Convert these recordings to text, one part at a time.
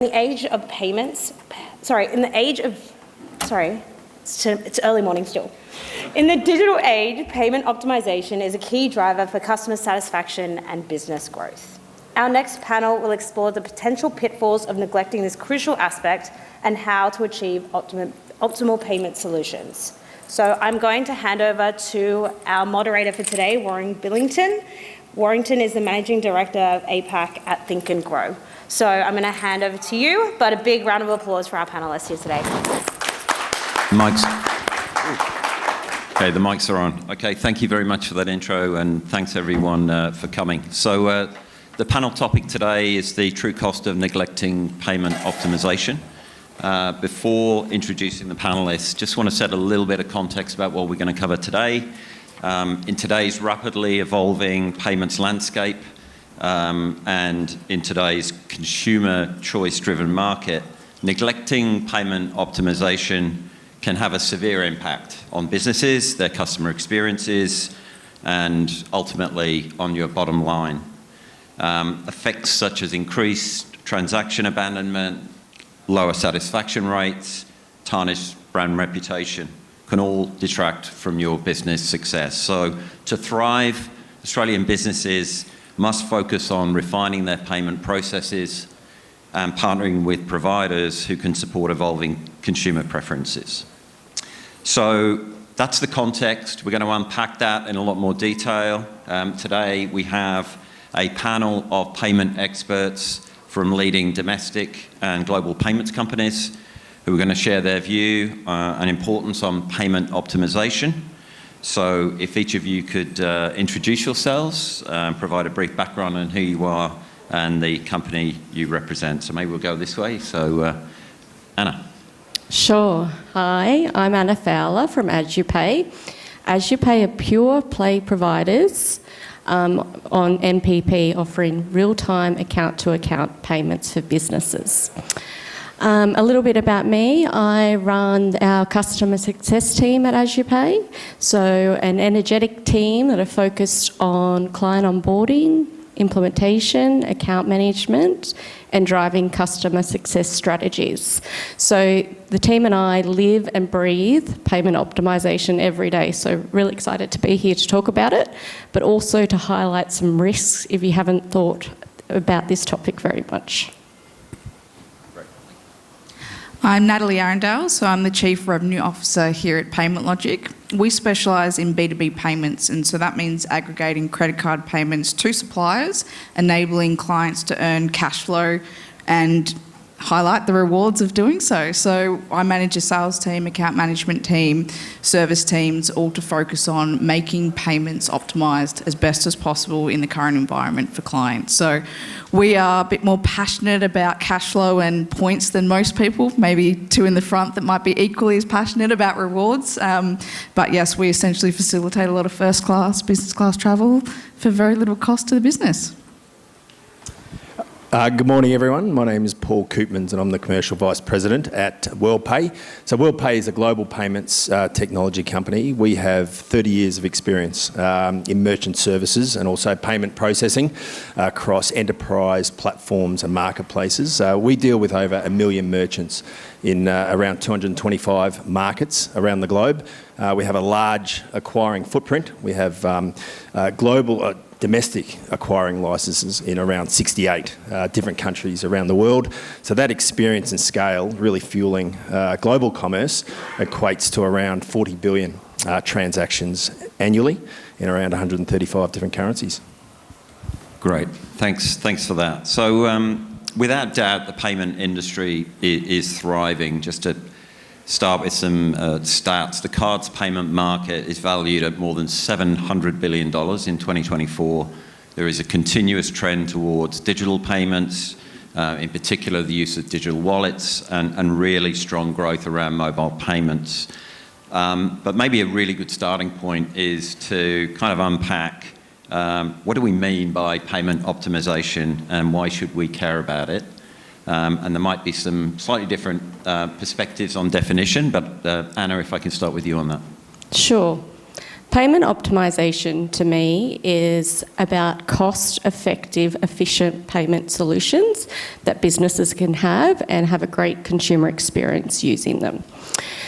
In the age of payments, it's early morning still. In the digital age, payment optimization is a key driver for customer satisfaction and business growth. Our next panel will explore the potential pitfalls of neglecting this crucial aspect and how to achieve optimal payment solutions. So I'm going to hand over to our moderator for today, Warren Billington. Warrington is the Managing Director of APAC at Think and Grow. So I'm going to hand over to you, but a big round of applause for our panelists here today. Mics. Okay, the mics are on. Okay, thank you very much for that intro, and thanks everyone for coming. So the panel topic today is the true cost of neglecting payment optimization. Before introducing the panelists, just want to set a little bit of context about what we're going to cover today. In today's rapidly evolving payments landscape, and in today's consumer choice-driven market, neglecting payment optimization can have a severe impact on businesses, their customer experiences, and ultimately on your bottom line. Effects such as increased transaction abandonment, lower satisfaction rates, tarnished brand reputation can all detract from your business success. So to thrive, Australian businesses must focus on refining their payment processes and partnering with providers who can support evolving consumer preferences. So that's the context. We're going to unpack that in a lot more detail. Today we have a panel of payment experts from leading domestic and global payments companies who are going to share their view and importance on payment optimization. So if each of you could introduce yourselves, provide a brief background on who you are and the company you represent. So maybe we'll go this way. So Anna. Sure. Hi, I'm Anna Fowler from AsYouPay. AsYouPay are pure play providers on NPP, offering real-time account-to-account payments for businesses. A little bit about me. I run our customer success team at AsYouPay, so an energetic team that are focused on client onboarding, implementation, account management, and driving customer success strategies. So the team and I live and breathe payment optimization every day, so really excited to be here to talk about it, but also to highlight some risks if you haven't thought about this topic very much. I'm Natalie Arundale, so I'm the Chief Revenue Officer here at Payment Logic. We specialise in B2B payments, and so that means aggregating credit card payments to suppliers, enabling clients to earn cash flow and highlight the rewards of doing so. So I manage a sales team, account management team, service teams, all to focus on making payments optimised as best as possible in the current environment for clients. So we are a bit more passionate about cash flow and points than most people, maybe two in the front that might be equally as passionate about rewards. But yes, we essentially facilitate a lot of first class, business class travel for very little cost to the business. Good morning, everyone. My name is Paul Koopmans and I'm the Commercial Vice President at WorldPay. So WorldPay is a global payments technology company. We have 30 years of experience in merchant services and also payment processing across enterprise platforms and marketplaces. We deal with over 1 million merchants in around 225 markets around the globe. We have a large acquiring footprint. We have global domestic acquiring licenses in around 68 different countries around the world. So that experience and scale really fueling global commerce equates to around 40 billion transactions annually in around 135 different currencies. Great, thanks for that. So without doubt, the payment industry is thriving. Just to start with some stats, the cards payment market is valued at more than $700 billion in 2024. There is a continuous trend towards digital payments, in particular the use of digital wallets, and really strong growth around mobile payments. But maybe a really good starting point is to kind of unpack what do we mean by payment optimization and why should we care about it? And there might be some slightly different perspectives on definition, but Anna, if I can start with you on that. Sure. Payment optimisation to me is about cost-effective, efficient payment solutions that businesses can have and have a great consumer experience using them.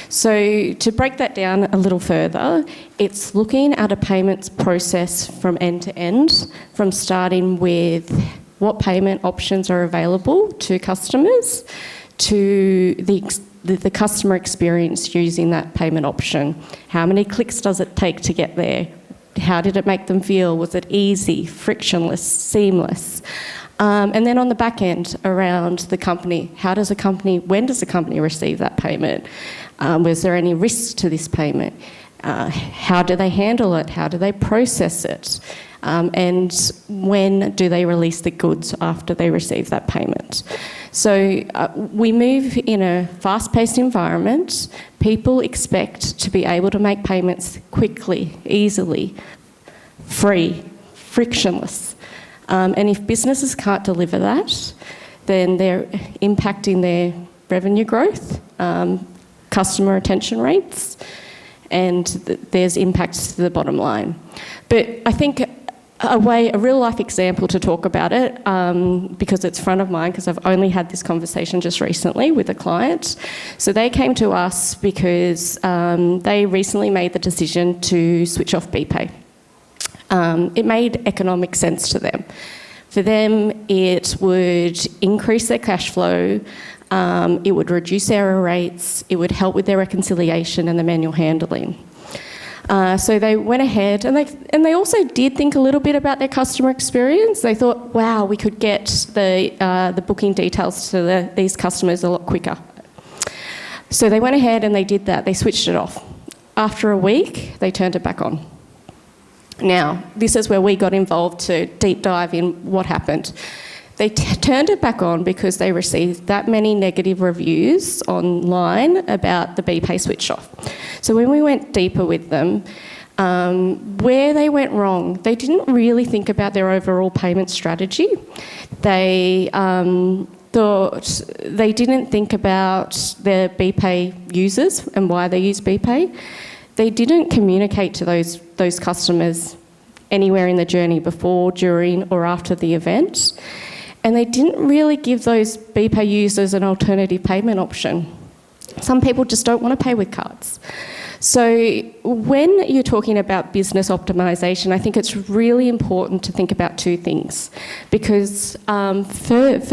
So to break that down a little further, it's looking at a payments process from end to end, from starting with what payment options are available to customers, to the customer experience using that payment option. How many clicks does it take to get there? How did it make them feel? Was it easy, frictionless, seamless? And then on the back end around the company, when does the company receive that payment? Was there any risk to this payment? How do they handle it? How do they process it? And when do they release the goods after they receive that payment? So we move in a fast-paced environment. People expect to be able to make payments quickly, easily, free, frictionless. And if businesses can't deliver that, then they're impacting their revenue growth, customer retention rates, and there's impacts to the bottom line. But I think a real-life example to talk about it, because it's front of mind, because I've only had this conversation just recently with a client. So they came to us because they recently made the decision to switch off BPay. It made economic sense to them. For them, it would increase their cash flow, it would reduce error rates, it would help with their reconciliation and the manual handling. So they went ahead and they also did think a little bit about their customer experience. They thought, wow, we could get the booking details to these customers a lot quicker. So they went ahead and they did that. They switched it off. After a week, they turned it back on. Now, this is where we got involved to deep dive in what happened. They turned it back on because they received that many negative reviews online about the BPay switch off. So when we went deeper with them, where they went wrong, they didn't really think about their overall payment strategy. They didn't think about their BPay users and why they use BPay. They didn't communicate to those customers anywhere in the journey before, during, or after the event. And they didn't really give those BPay users an alternative payment option. Some people just don't want to pay with cards. So when you're talking about business optimisation, I think it's really important to think about two things. Because for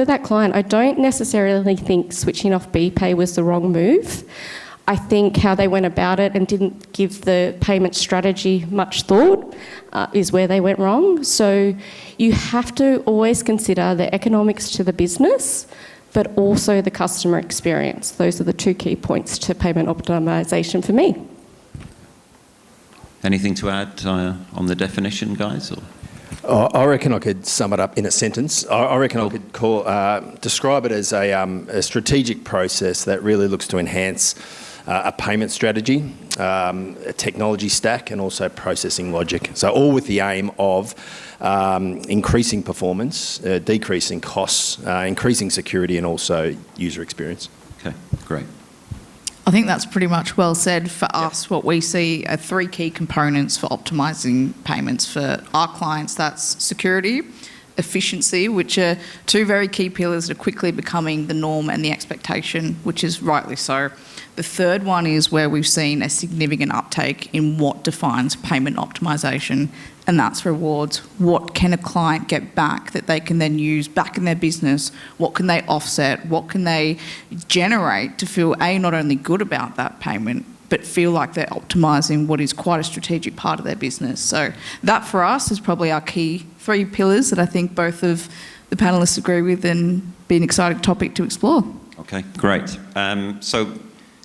that client, I don't necessarily think switching off BPay was the wrong move. I think how they went about it and didn't give the payment strategy much thought is where they went wrong. So you have to always consider the economics to the business, but also the customer experience. Those are the two key points to payment optimisation for me. Anything to add on the definition, guys? Or? I reckon I could sum it up in a sentence. I reckon I could describe it as a strategic process that really looks to enhance a payment strategy, a technology stack, and also processing logic. So all with the aim of increasing performance, decreasing costs, increasing security, and also user experience. Okay, great. I think that's pretty much well said. For us, what we see are three key components for optimising payments for our clients. That's security, efficiency, which are two very key pillars that are quickly becoming the norm and the expectation, which is rightly so. The third one is where we've seen a significant uptake in what defines payment optimisation, and that's rewards. What can a client get back that they can then use back in their business? What can they offset? What can they generate to feel, A, not only good about that payment, but feel like they're optimising what is quite a strategic part of their business? So that for us is probably our key three pillars that I think both of the panellists agree with and be an exciting topic to explore. Okay, great. So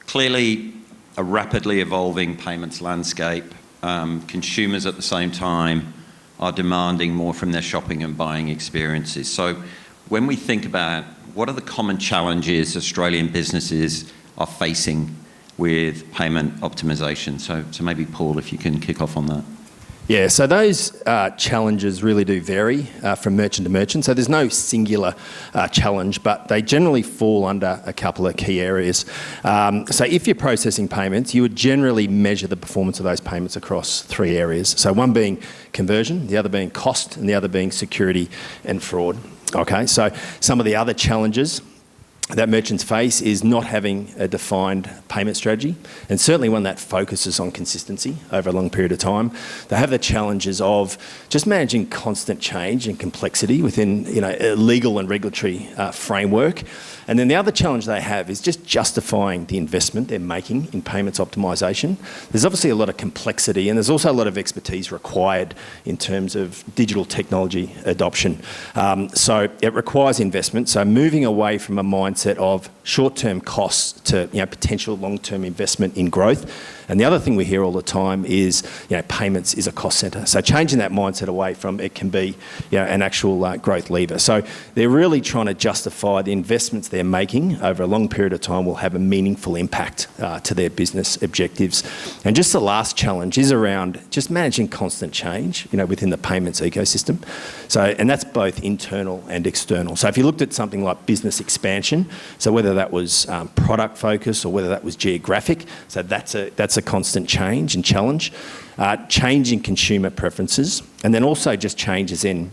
clearly a rapidly evolving payments landscape. Consumers at the same time are demanding more from their shopping and buying experiences. So when we think about what are the common challenges Australian businesses are facing with payment optimisation, so maybe Paul, if you can kick off on that. Yeah, so those challenges really do vary from merchant to merchant. So there's no singular challenge, but they generally fall under a couple of key areas. So if you're processing payments, you would generally measure the performance of those payments across three areas. So one being conversion, the other being cost, and the other being security and fraud. Okay, so some of the other challenges that merchants face is not having a defined payment strategy, and certainly one that focuses on consistency over a long period of time. They have the challenges of just managing constant change and complexity within a legal and regulatory framework. And then the other challenge they have is just justifying the investment they're making in payments optimisation. There's obviously a lot of complexity, and there's also a lot of expertise required in terms of digital technology adoption. So it requires investment. So moving away from a mindset of short-term costs to potential long-term investment in growth. And the other thing we hear all the time is payments is a cost centre. So changing that mindset away from it can be an actual growth lever. So they're really trying to justify the investments they're making over a long period of time will have a meaningful impact to their business objectives. And just the last challenge is around just managing constant change within the payments ecosystem. So, and that's both internal and external. So if you looked at something like business expansion, so whether that was product focus or whether that was geographic, so that's a constant change and challenge. Changing consumer preferences, and then also just changes in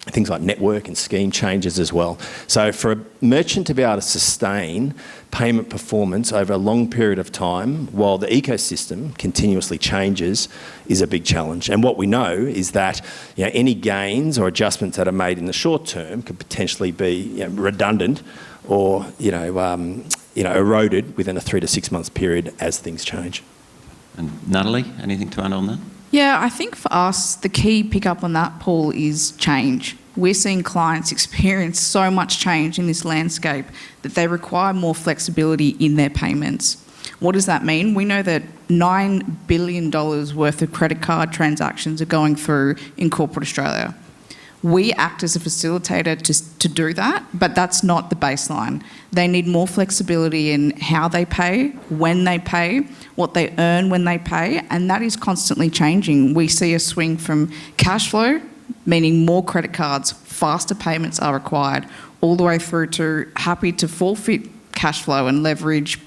things like network and scheme changes as well. So for a merchant to be able to sustain payment performance over a long period of time while the ecosystem continuously changes is a big challenge. And what we know is that any gains or adjustments that are made in the short term could potentially be redundant or eroded within a 3 to 6 months period as things change. And Natalie, anything to add on that? Yeah, I think for us, the key pickup on that, Paul, is change. We're seeing clients experience so much change in this landscape that they require more flexibility in their payments. What does that mean? We know that $9 billion worth of credit card transactions are going through in corporate Australia. We act as a facilitator to do that, but that's not the baseline. They need more flexibility in how they pay, when they pay, what they earn when they pay, and that is constantly changing. We see a swing from cash flow, meaning more credit cards, faster payments are required, all the way through to happy to forfeit cash flow and leverage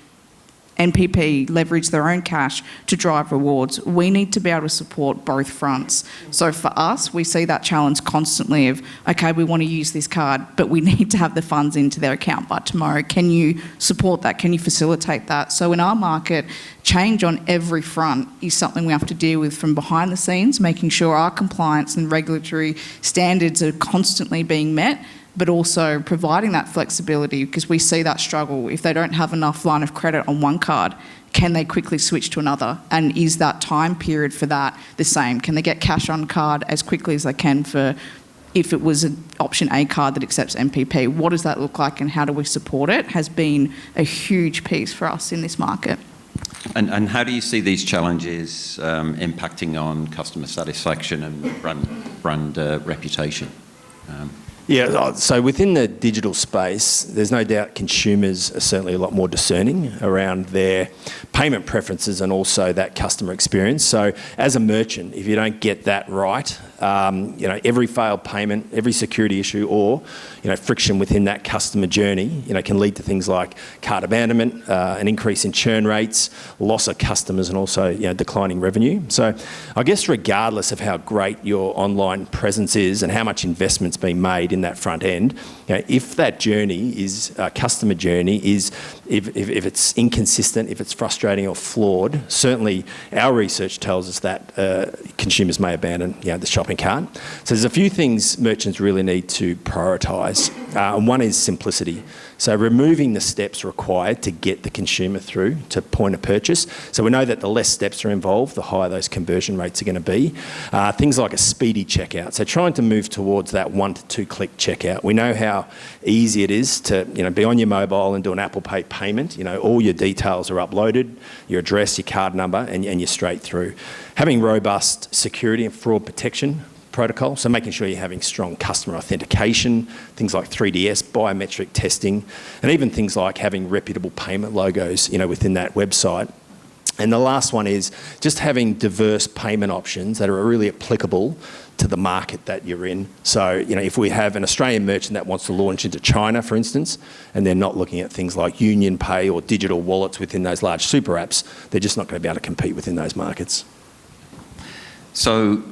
NPP, leverage their own cash to drive rewards. We need to be able to support both fronts. So for us, we see that challenge constantly of, okay, we want to use this card, but we need to have the funds into their account by tomorrow. Can you support that? Can you facilitate that? So in our market, change on every front is something we have to deal with from behind the scenes, making sure our compliance and regulatory standards are constantly being met, but also providing that flexibility because we see that struggle. If they don't have enough line of credit on one card, can they quickly switch to another? And is that time period for that the same? Can they get cash on card as quickly as they can for if it was an option A card that accepts MPP? What does that look like and how do we support it has been a huge piece for us in this market. And how do you see these challenges impacting on customer satisfaction and brand reputation? Yeah, so within the digital space, there's no doubt consumers are certainly a lot more discerning around their payment preferences and also that customer experience. So as a merchant, if you don't get that right, every failed payment, every security issue or, friction within that customer journey, can lead to things like cart abandonment, an increase in churn rates, loss of customers and also, declining revenue. So I guess regardless of how great your online presence is and how much investment's been made in that front end, if that journey is, customer journey is, if it's inconsistent, if it's frustrating or flawed, certainly our research tells us that consumers may abandon, the shopping cart. So there's a few things merchants really need to prioritise. And one is simplicity. So removing the steps required to get the consumer through to point of purchase. So we know that the less steps are involved, the higher those conversion rates are going to be. Things like a speedy checkout. So trying to move towards that 1 to 2 click checkout. We know how easy it is to be on your mobile and do an Apple Pay payment. All your details are uploaded, your address, your card number, and you're straight through. Having robust security and fraud protection protocol, so making sure you're having strong customer authentication, things like 3DS, biometric testing, and even things like having reputable payment logos, within that website. And the last one is just having diverse payment options that are really applicable to the market that you're in. So, if we have an Australian merchant that wants to launch into China, for instance, and they're not looking at things like Union Pay or digital wallets within those large super apps, they're just not going to be able to compete within those markets. So,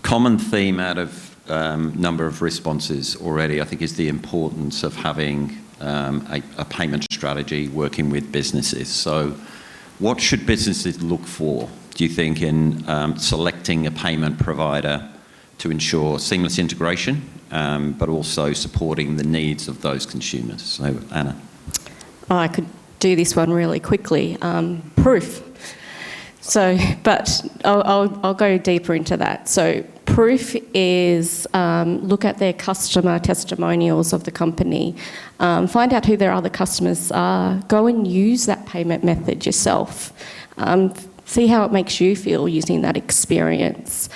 common theme out of number of responses already, I think, is the importance of having a payment strategy working with businesses. So, what should businesses look for, do you think, in selecting a payment provider to ensure seamless integration, but also supporting the needs of those consumers? So, Anna. I could do this one really quickly. Proof. So, but I'll go deeper into that. So, proof is look at their customer testimonials of the company, find out who their other customers are, go and use that payment method yourself, see how it makes you feel using that experience.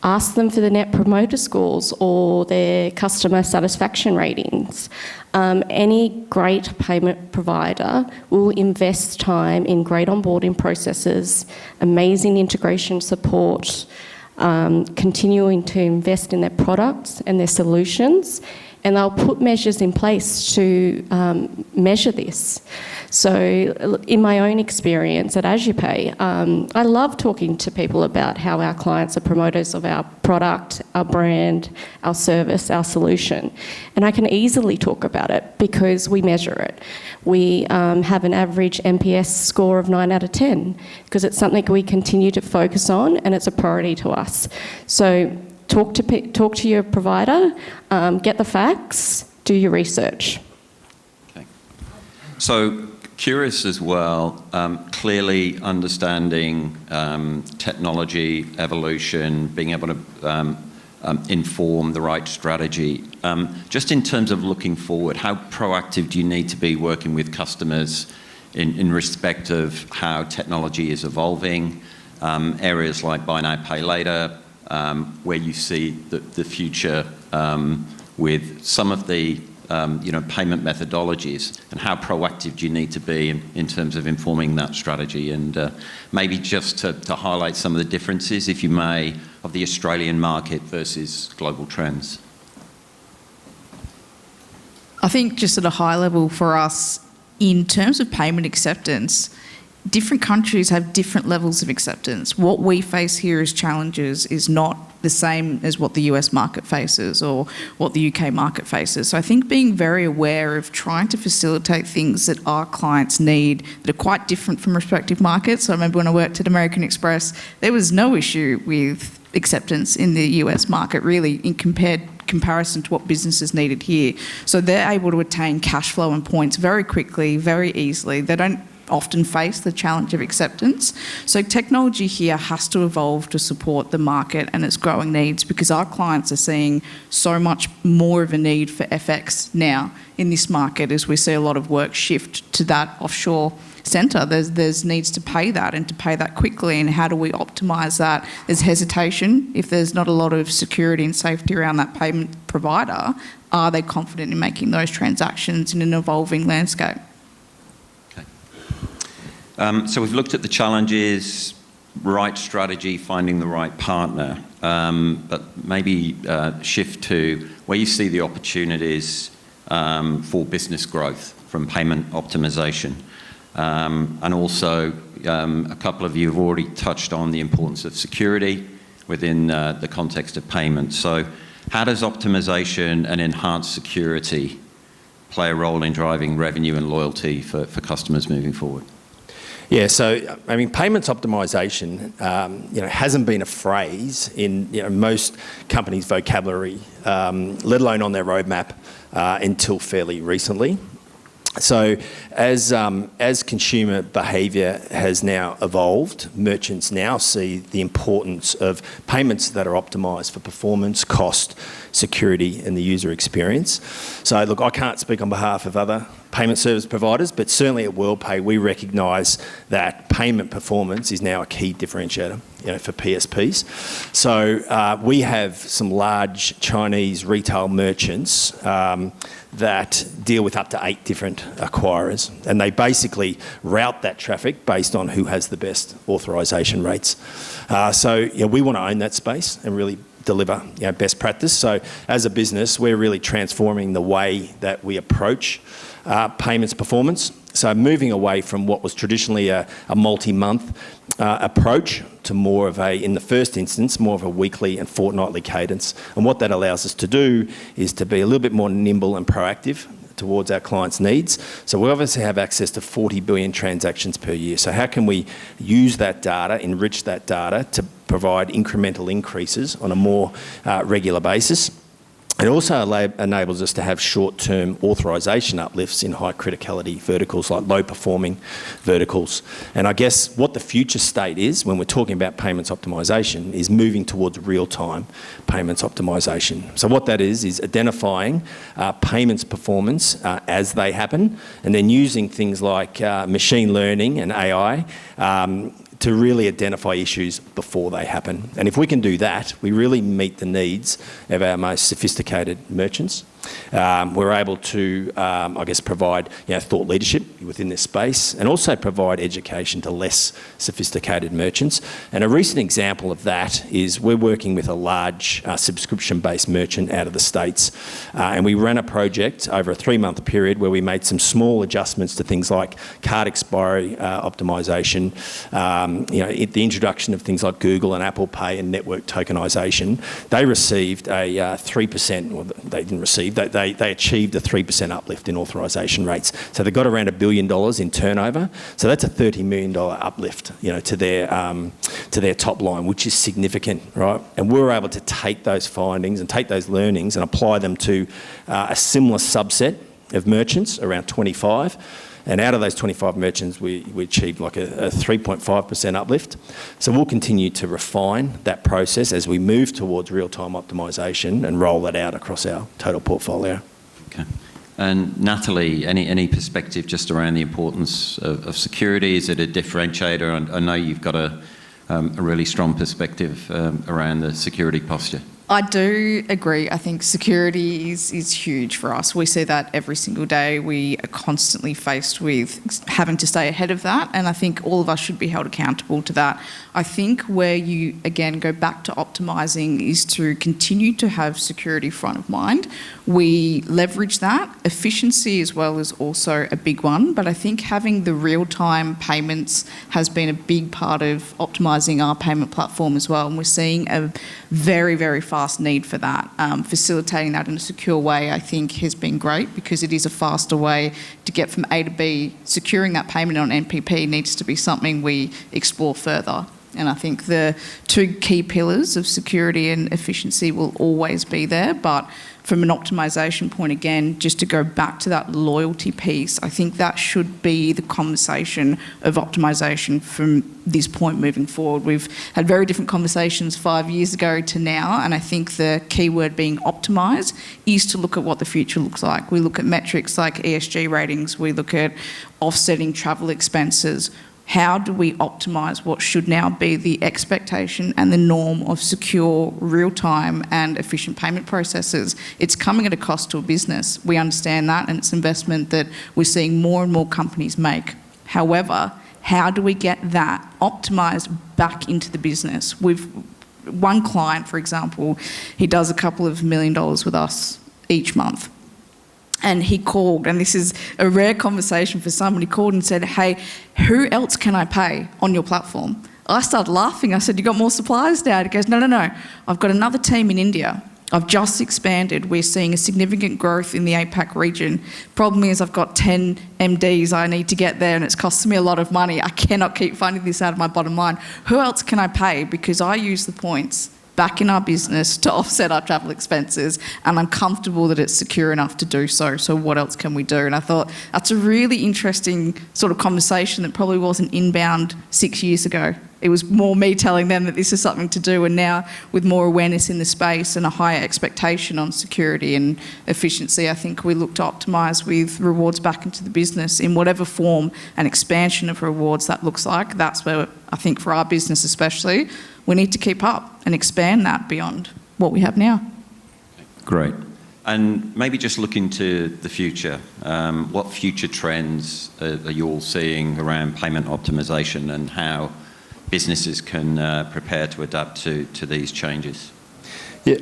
Ask them for the Net Promoter Scores or their customer satisfaction ratings. Any great payment provider will invest time in great onboarding processes, amazing integration support, continuing to invest in their products and their solutions, and they'll put measures in place to measure this. So in my own experience at AsiaPay, I love talking to people about how our clients are promoters of our product, our brand, our service, our solution. And I can easily talk about it because we measure it. We have an average NPS score of 9 out of 10 because it's something we continue to focus on and it's a priority to us. So talk to your provider, get the facts, do your research. Okay. So curious as well, clearly understanding technology evolution, being able to inform the right strategy. Just in terms of looking forward, how proactive do you need to be working with customers in respect of how technology is evolving, areas like buy now, pay later, where you see the future with some of the payment methodologies, and how proactive do you need to be in terms of informing that strategy? And maybe just to highlight some of the differences, if you may, of the Australian market versus global trends. I think just at a high level for us, in terms of payment acceptance, different countries have different levels of acceptance. What we face here as challenges is not the same as what the US market faces or what the UK market faces. So I think being very aware of trying to facilitate things that our clients need that are quite different from respective markets. So I remember when I worked at American Express, there was no issue with acceptance in the US market really in comparison to what businesses needed here. So they're able to attain cash flow and points very quickly, very easily. They don't often face the challenge of acceptance. So technology here has to evolve to support the market and its growing needs, because our clients are seeing so much more of a need for FX now in this market as we see a lot of work shift to that offshore centre. There's needs to pay that and to pay that quickly, and how do we optimise that? There's hesitation. If there's not a lot of security and safety around that payment provider, are they confident in making those transactions in an evolving landscape? So we've looked at the challenges, right strategy, finding the right partner, but maybe shift to where you see the opportunities for business growth from payment optimization. And also, a couple of you have already touched on the importance of security within the context of payments. So how does optimization and enhanced security play a role in driving revenue and loyalty for customers moving forward? Yeah, so I mean, payments optimization, hasn't been a phrase in most companies' vocabulary, let alone on their roadmap, until fairly recently. So as consumer behaviour has now evolved, merchants now see the importance of payments that are optimised for performance, cost, security and the user experience. So look, I can't speak on behalf of other payment service providers, but certainly at WorldPay we recognise that payment performance is now a key differentiator, for PSPs. So we have some large Chinese retail merchants that deal with up to 8 different acquirers, and they basically route that traffic based on who has the best authorisation rates. So we want to own that space and really deliver best practice. So as a business, we're really transforming the way that we approach payments performance. So moving away from what was traditionally a multi-month approach to more of a, in the first instance, more of a weekly and fortnightly cadence. And what that allows us to do is to be a little bit more nimble and proactive towards our clients' needs. So we obviously have access to 40 billion transactions per year. So how can we use that data, enrich that data to provide incremental increases on a more regular basis? It also enables us to have short-term authorisation uplifts in high criticality verticals like low-performing verticals. And I guess what the future state is when we're talking about payments optimisation is moving towards real-time payments optimisation. So what that is identifying payments performance as they happen, and then using things like machine learning and AI to really identify issues before they happen. And if we can do that, we really meet the needs of our most sophisticated merchants. We're able to, provide thought leadership within this space and also provide education to less sophisticated merchants. And a recent example of that is we're working with a large subscription-based merchant out of the States, and we ran a project over a 3-month period where we made some small adjustments to things like card expiry optimisation, the introduction of things like Google and Apple Pay and network tokenisation. They received a 3%, well, they didn't receive, they achieved a 3% uplift in authorisation rates. So they got around $1 billion in turnover. So that's a $30 million uplift, to their top line, which is significant, right? And we were able to take those findings and take those learnings and apply them to a similar subset of merchants, around 25. And out of those 25 merchants, we achieved like a 3.5% uplift. So we'll continue to refine that process as we move towards real-time optimisation and roll that out across our total portfolio. Okay. And Natalie, any perspective just around the importance of security? Is it a differentiator? I know you've got a really strong perspective around the security posture. I do agree. I think security is huge for us. We see that every single day. We are constantly faced with having to stay ahead of that, and I think all of us should be held accountable to that. I think where you, again, go back to optimising is to continue to have security front of mind. We leverage that. Efficiency as well is also a big one, but I think having the real-time payments has been a big part of optimising our payment platform as well, and we're seeing a very, very fast need for that. Facilitating that in a secure way, I think, has been great because it is a faster way to get from A to B. Securing that payment on NPP needs to be something we explore further. And I think the two key pillars of security and efficiency will always be there, but from an optimisation point, again, just to go back to that loyalty piece, I think that should be the conversation of optimisation from this point moving forward. We've had very different conversations 5 years ago to now, and I think the key word being optimise is to look at what the future looks like. We look at metrics like ESG ratings, we look at offsetting travel expenses. How do we optimise what should now be the expectation and the norm of secure, real-time and efficient payment processes? It's coming at a cost to a business. We understand that, and it's investment that we're seeing more and more companies make. However, how do we get that optimised back into the business? We've one client, for example, he does a couple of $1 million with us each month. And he called, and this is a rare conversation for somebody, called and said, hey, who else can I pay on your platform? I started laughing. I said, you got more suppliers now? He goes, no. I've got another team in India. I've just expanded. We're seeing a significant growth in the APAC region. Problem is I've got 10 MDs I need to get there and it's costing me a lot of money. I cannot keep funding this out of my bottom line. Who else can I pay? Because I use the points back in our business to offset our travel expenses, and I'm comfortable that it's secure enough to do so. So what else can we do? And I thought that's a really interesting sort of conversation that probably wasn't inbound 6 years ago. It was more me telling them that this is something to do, and now with more awareness in the space and a higher expectation on security and efficiency, I think we look to optimise with rewards back into the business in whatever form and expansion of rewards that looks like. That's where I think for our business especially, we need to keep up and expand that beyond what we have now. Great. And maybe just look into the future. What future trends are you all seeing around payment optimisation and how businesses can prepare to adapt to these changes? Yeah.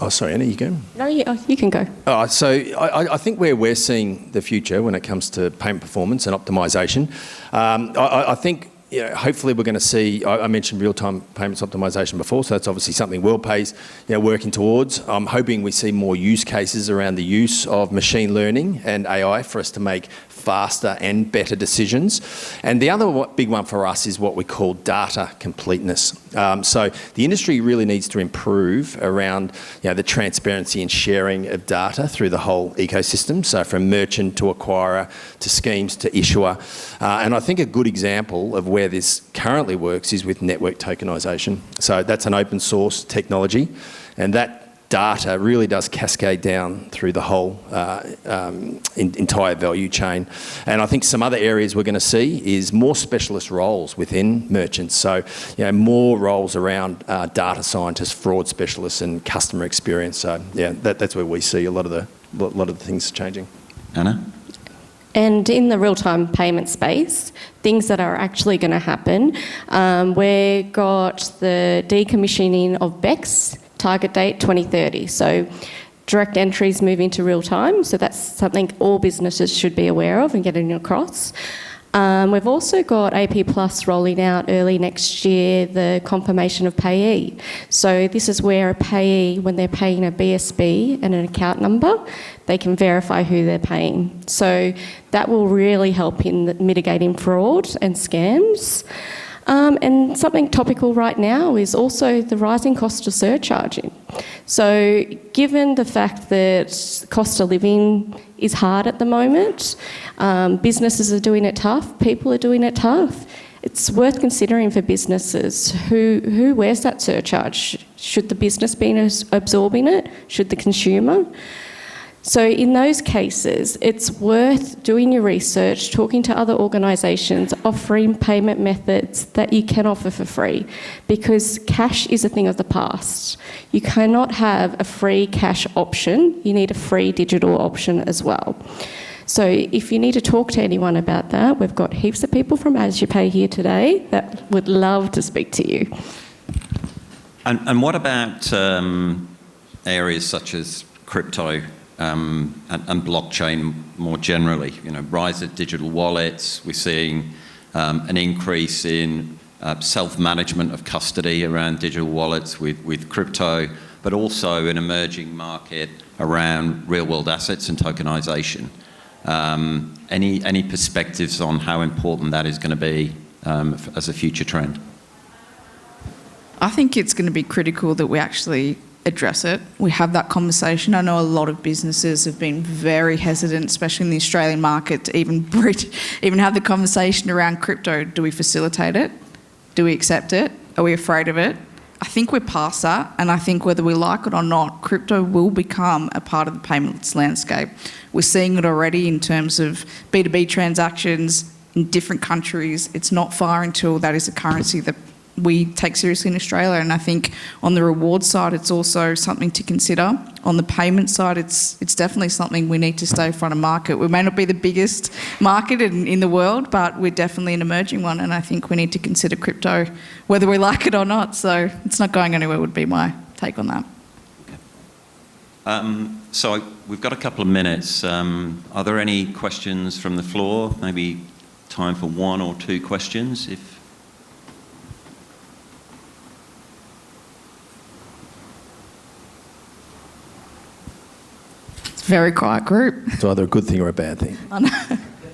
Oh, sorry, Anna, you go. No, you can go. So I think where we're seeing the future when it comes to payment performance and optimisation, I think hopefully we're going to see, I mentioned real-time payments optimisation before, so that's obviously something WorldPay's working towards. I'm hoping we see more use cases around the use of machine learning and AI for us to make faster and better decisions. And the other big one for us is what we call data completeness. So the industry really needs to improve around the transparency and sharing of data through the whole ecosystem, so from merchant to acquirer to schemes to issuer. And I think a good example of where this currently works is with network tokenisation. So that's an open source technology, and that data really does cascade down through the whole entire value chain. And I think some other areas we're going to see is more specialist roles within merchants. So, more roles around data scientists, fraud specialists, and customer experience. So, that's where we see a lot of the things changing. Anna? And in the real-time payment space, things that are actually going to happen, we've got the decommissioning of BECS, target date 2030. So direct entries moving to real time. So that's something all businesses should be aware of and getting across. We've also got AP Plus rolling out early next year, the confirmation of payee. So this is where a payee, when they're paying a BSB and an account number, they can verify who they're paying. So that will really help in mitigating fraud and scams. And something topical right now is also the rising cost of surcharging. So given the fact that cost of living is hard at the moment, businesses are doing it tough, people are doing it tough, it's worth considering for businesses who wears that surcharge. Should the business be absorbing it? Should the consumer? So in those cases, it's worth doing your research, talking to other organisations, offering payment methods that you can offer for free, because cash is a thing of the past. You cannot have a free cash option. You need a free digital option as well. So if you need to talk to anyone about that, we've got heaps of people from AsUpay here today that would love to speak to you. And what about areas such as crypto? And blockchain more generally, rise of digital wallets. We're seeing an increase in self-management of custody around digital wallets with crypto, but also an emerging market around real-world assets and tokenization. Any perspectives on how important that is going to be as a future trend? I think it's going to be critical that we actually address it. We have that conversation. I know a lot of businesses have been very hesitant, especially in the Australian market, to even have the conversation around crypto. Do we facilitate it? Do we accept it? Are we afraid of it? I think we're past that, and I think whether we like it or not, crypto will become a part of the payments landscape. We're seeing it already in terms of B2B transactions in different countries. It's not far until that is a currency that we take seriously in Australia, and I think on the reward side it's also something to consider. On the payment side it's definitely something we need to stay front of market. We may not be the biggest market in the world, but we're definitely an emerging one, and I think we need to consider crypto whether we like it or not. So it's not going anywhere would be my take on that. Okay. So we've got a couple of minutes. Are there any questions from the floor? Maybe time for one or two questions if Very quiet group. It's either a good thing or a bad thing.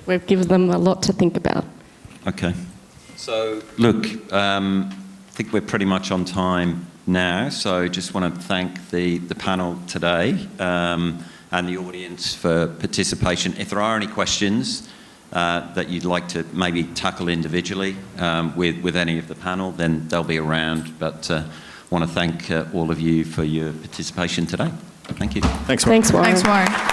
We've given them a lot to think about. Okay. So, look, I think we're pretty much on time now, so just want to thank the panel today and the audience for participation. If there are any questions, that you'd like to maybe tackle individually with any of the panel, then they'll be around. But I want to thank all of you for your participation today. Thank you. Thanks, Warren. Thanks, Warren. Thanks, Warren.